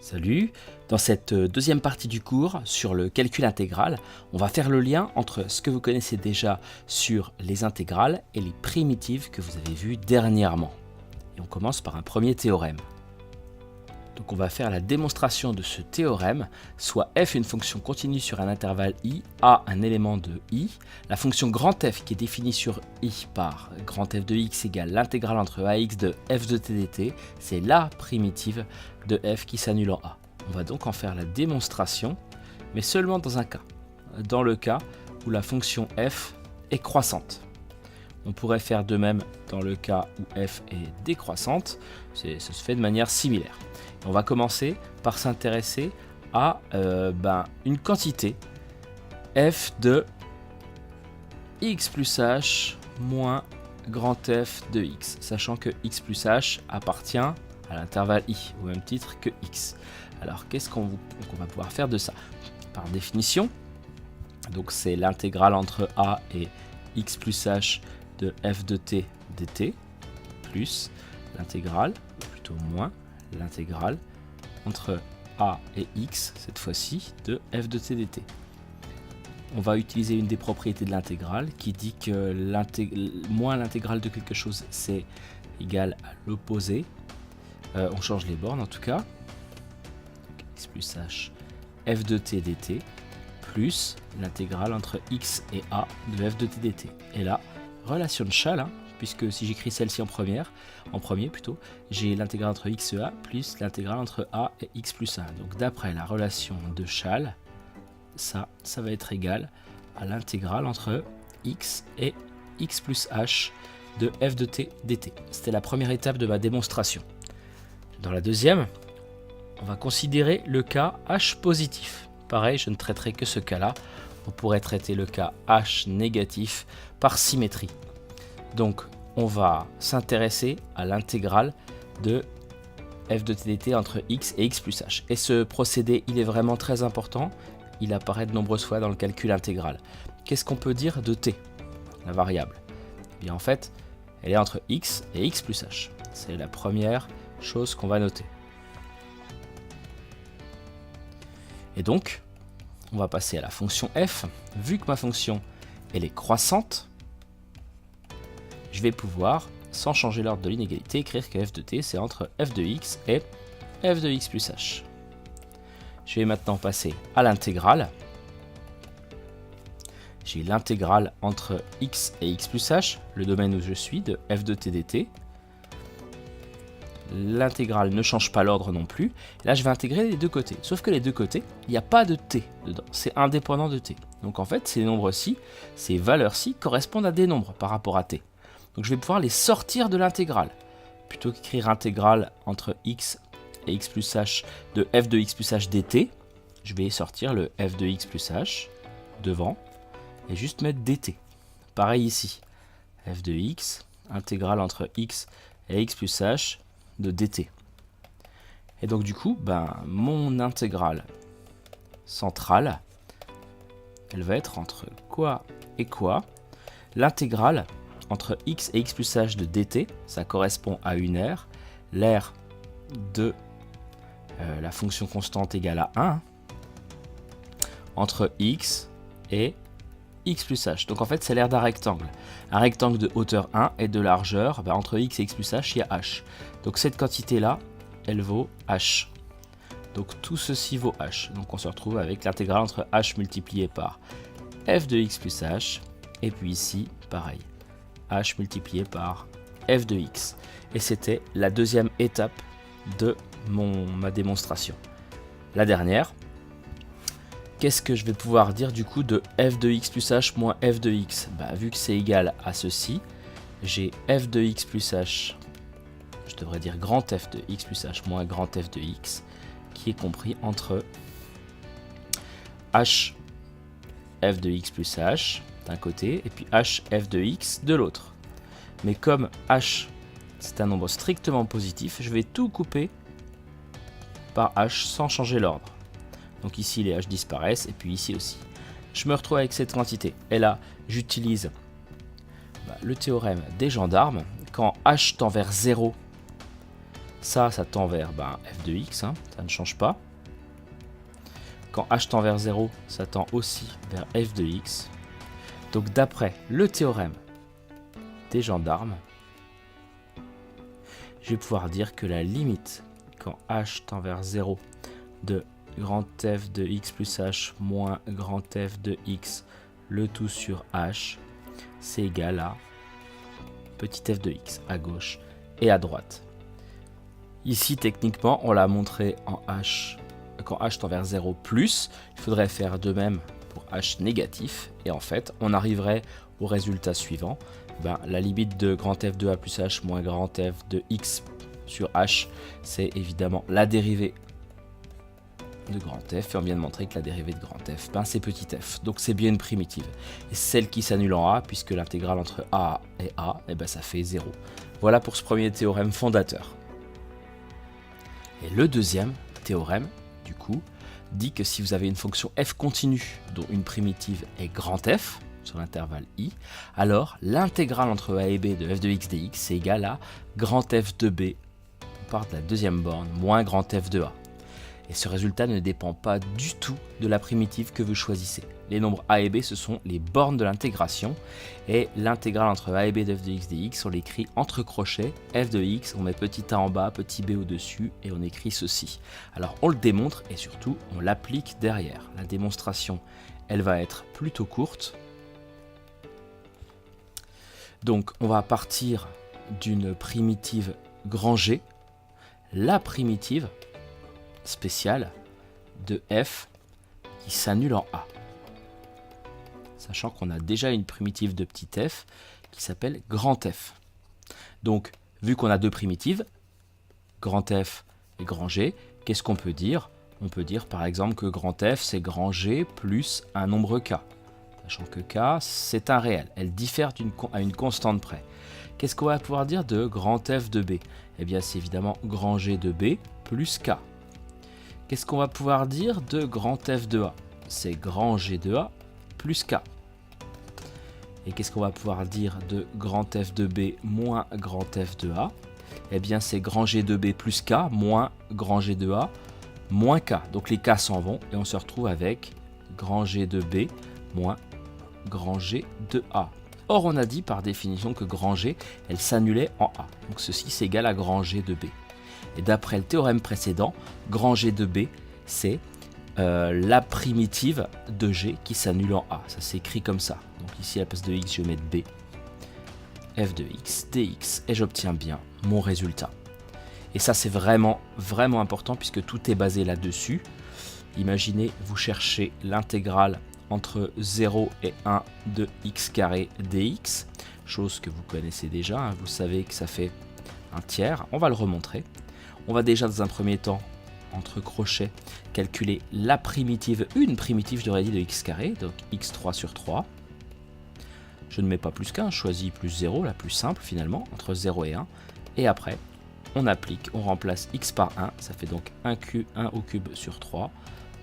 Salut, dans cette deuxième partie du cours sur le calcul intégral, on va faire le lien entre ce que vous connaissez déjà sur les intégrales et les primitives que vous avez vues dernièrement. Et on commence par un premier théorème. Donc on va faire la démonstration de ce théorème, soit f est une fonction continue sur un intervalle i, a un élément de i, la fonction grand F qui est définie sur i par grand F de x égale l'intégrale entre ax de f de t dt, c'est la primitive de f qui s'annule en a. On va donc en faire la démonstration, mais seulement dans un cas, dans le cas où la fonction f est croissante. On pourrait faire de même dans le cas où f est décroissante, ça se fait de manière similaire. On va commencer par s'intéresser à une quantité f de x plus h moins grand F de x, sachant que x plus h appartient à l'intervalle i, au même titre que x. Alors qu'est-ce qu'on va pouvoir faire de ça? Par définition, donc c'est l'intégrale entre a et x plus h de f de t dt, plus l'intégrale, ou plutôt moins, l'intégrale entre a et x, cette fois-ci, de f de t dt. On va utiliser une des propriétés de l'intégrale qui dit que moins l'intégrale de quelque chose, c'est égal à l'opposé. On change les bornes en tout cas. X plus h f de t dt plus l'intégrale entre x et a de f de t dt. Et là, relation de Schall, puisque si j'écris celle-ci en premier, j'ai l'intégrale entre x et a plus l'intégrale entre a et x plus 1. Donc d'après la relation de Schall, ça va être égal à l'intégrale entre x et x plus h de f de t dt. C'était la première étape de ma démonstration. Dans la deuxième, on va considérer le cas h positif. Pareil, je ne traiterai que ce cas-là. On pourrait traiter le cas h négatif par symétrie. Donc, on va s'intéresser à l'intégrale de f de t dt entre x et x plus h. Et ce procédé, il est vraiment très important. Il apparaît de nombreuses fois dans le calcul intégral. Qu'est-ce qu'on peut dire de t, la variable? Eh bien, en fait, elle est entre x et x plus h. C'est la première chose qu'on va noter. Et donc, on va passer à la fonction f. Vu que ma fonction, elle est croissante, je vais pouvoir, sans changer l'ordre de l'inégalité, écrire que f de t, c'est entre f de x et f de x plus h. Je vais maintenant passer à l'intégrale. J'ai l'intégrale entre x et x plus h, le domaine où je suis, de f de t dt. L'intégrale ne change pas l'ordre non plus. Là, je vais intégrer les deux côtés. Sauf que les deux côtés, il n'y a pas de t dedans. C'est indépendant de t. Donc en fait, ces nombres-ci, ces valeurs-ci correspondent à des nombres par rapport à t. Donc je vais pouvoir les sortir de l'intégrale. Plutôt qu'écrire intégrale entre x et x plus h de f de x plus h dt, je vais sortir le f de x plus h devant et juste mettre dt. Pareil ici. f de x, intégrale entre x et x plus h de dt. Et donc du coup, mon intégrale centrale, elle va être entre quoi et quoi? L'intégrale entre x et x plus h de dt, ça correspond à une aire, l'aire de la fonction constante égale à 1, entre x et x plus h. Donc en fait, c'est l'aire d'un rectangle. Un rectangle de hauteur 1 et de largeur, entre x et x plus h, il y a h. Donc cette quantité-là, elle vaut h. Donc tout ceci vaut h. Donc on se retrouve avec l'intégrale entre h multiplié par f de x plus h, et puis ici, pareil, h multiplié par f de x. Et c'était la deuxième étape de ma démonstration. La dernière, qu'est-ce que je vais pouvoir dire du coup de f de x plus h moins f de x? Vu que c'est égal à ceci, j'ai f de x plus h, je devrais dire grand f de x plus h moins grand f de x, qui est compris entre h f de x plus h d'un côté et puis h f de x de l'autre. Mais comme h c'est un nombre strictement positif, je vais tout couper par h sans changer l'ordre. Donc ici les h disparaissent et puis ici aussi. Je me retrouve avec cette quantité. Et là, j'utilise le théorème des gendarmes. Quand h tend vers 0, Ça tend vers f de x, hein, ça ne change pas. Quand h tend vers 0, ça tend aussi vers f de x. Donc d'après le théorème des gendarmes, je vais pouvoir dire que la limite quand h tend vers 0 de grand f de x plus h moins grand f de x, le tout sur h, c'est égal à petit f de x à gauche et à droite. Ici, techniquement, on l'a montré en h, quand h tend vers 0 plus, il faudrait faire de même pour h négatif, et en fait, on arriverait au résultat suivant. La limite de grand f de a plus h moins grand f de x sur h, c'est évidemment la dérivée de grand f, et on vient de montrer que la dérivée de grand f, c'est petit f, donc c'est bien une primitive. Et celle qui s'annule en a, puisque l'intégrale entre a et a, ça fait 0. Voilà pour ce premier théorème fondateur. Et le deuxième théorème, du coup, dit que si vous avez une fonction f continue dont une primitive est grand f, sur l'intervalle i, alors l'intégrale entre a et b de f de x dx c'est égal à grand f de b, on part de la deuxième borne, moins grand f de a. Et ce résultat ne dépend pas du tout de la primitive que vous choisissez. Les nombres a et b, ce sont les bornes de l'intégration. Et l'intégrale entre a et b de f de x dx, on l'écrit entre crochets. F de x, on met petit a en bas, petit b au-dessus, et on écrit ceci. Alors on le démontre, et surtout, on l'applique derrière. La démonstration, elle va être plutôt courte. Donc on va partir d'une primitive grand G. La primitive spéciale de f qui s'annule en a. Sachant qu'on a déjà une primitive de petit f qui s'appelle grand f. Donc, vu qu'on a deux primitives, grand f et grand G, qu'est-ce qu'on peut dire? On peut dire par exemple que grand f c'est grand G plus un nombre k. Sachant que k c'est un réel, elle diffère à une constante près. Qu'est-ce qu'on va pouvoir dire de grand f de b? Eh bien c'est évidemment grand G de b plus k. Qu'est-ce qu'on va pouvoir dire de grand f de a? C'est grand G de a plus k. Et qu'est-ce qu'on va pouvoir dire de grand f de b moins grand f de a? Eh bien c'est grand G de b plus k moins grand G de a moins k. Donc les k s'en vont et on se retrouve avec grand G de b moins grand G de a. Or on a dit par définition que grand G, elle s'annulait en a. Donc ceci c'est égal à grand G de b. Et d'après le théorème précédent, grand G de b, c'est la primitive de G qui s'annule en a. Ça s'écrit comme ça. Donc ici, à la place de x, je vais mettre b, f de x, dx, et j'obtiens bien mon résultat. Et ça, c'est vraiment, vraiment important puisque tout est basé là-dessus. Imaginez, vous cherchez l'intégrale entre 0 et 1 de x carré dx, chose que vous connaissez déjà, hein, vous savez que ça fait un tiers. On va le remontrer. On va déjà dans un premier temps, entre crochets, calculer la primitive, une primitive, j'aurais dit, de x carré, donc x3 sur 3. Je ne mets pas plus qu'un, je choisis plus 0, la plus simple finalement, entre 0 et 1. Et après, on applique, on remplace x par 1, ça fait donc 1 au cube sur 3,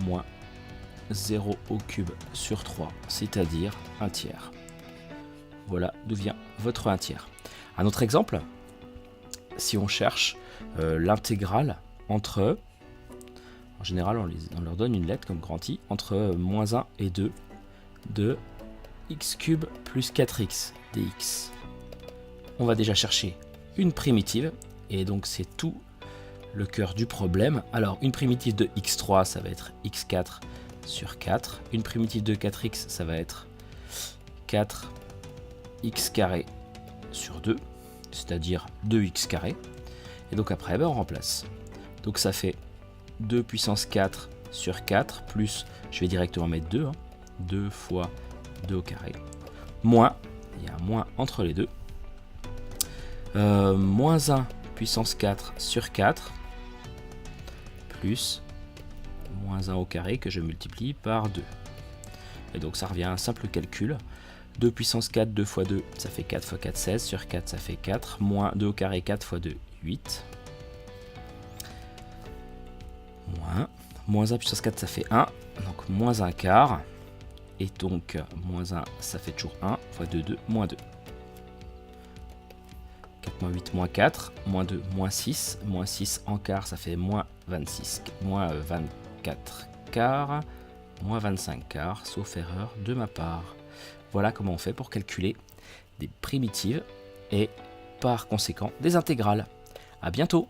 moins 0 au cube sur 3, c'est-à-dire 1 tiers. Voilà d'où vient votre 1 tiers. Un autre exemple, si on cherche l'intégrale entre, en général on leur donne une lettre comme grand I, entre moins 1 et 2 de x cube plus 4x dx. On va déjà chercher une primitive, et donc c'est tout le cœur du problème. Alors une primitive de x3, ça va être x4 sur 4. Une primitive de 4x, ça va être 4x carré sur 2, c'est-à-dire 2x carré. Et donc après, on remplace. Donc ça fait 2 puissance 4 sur 4, plus, je vais directement mettre 2, 2 fois 2 au carré, moins, il y a un moins entre les deux, moins 1 puissance 4 sur 4, plus moins 1 au carré que je multiplie par 2. Et donc ça revient à un simple calcul. 2 puissance 4, 2 fois 2, ça fait 4 fois 4, 16, sur 4 ça fait 4, moins 2 au carré, 4 fois 2, 8. Moins 1 puissance 4, ça fait 1, donc moins 1 quart. Et donc, moins 1, ça fait toujours 1, fois 2, 2, moins 2. 4 moins 8, moins 4, moins 2, moins 6, moins 6 en quart, ça fait moins 26, moins 24 quarts, moins 25 quarts, sauf erreur de ma part. Voilà comment on fait pour calculer des primitives et par conséquent des intégrales. À bientôt!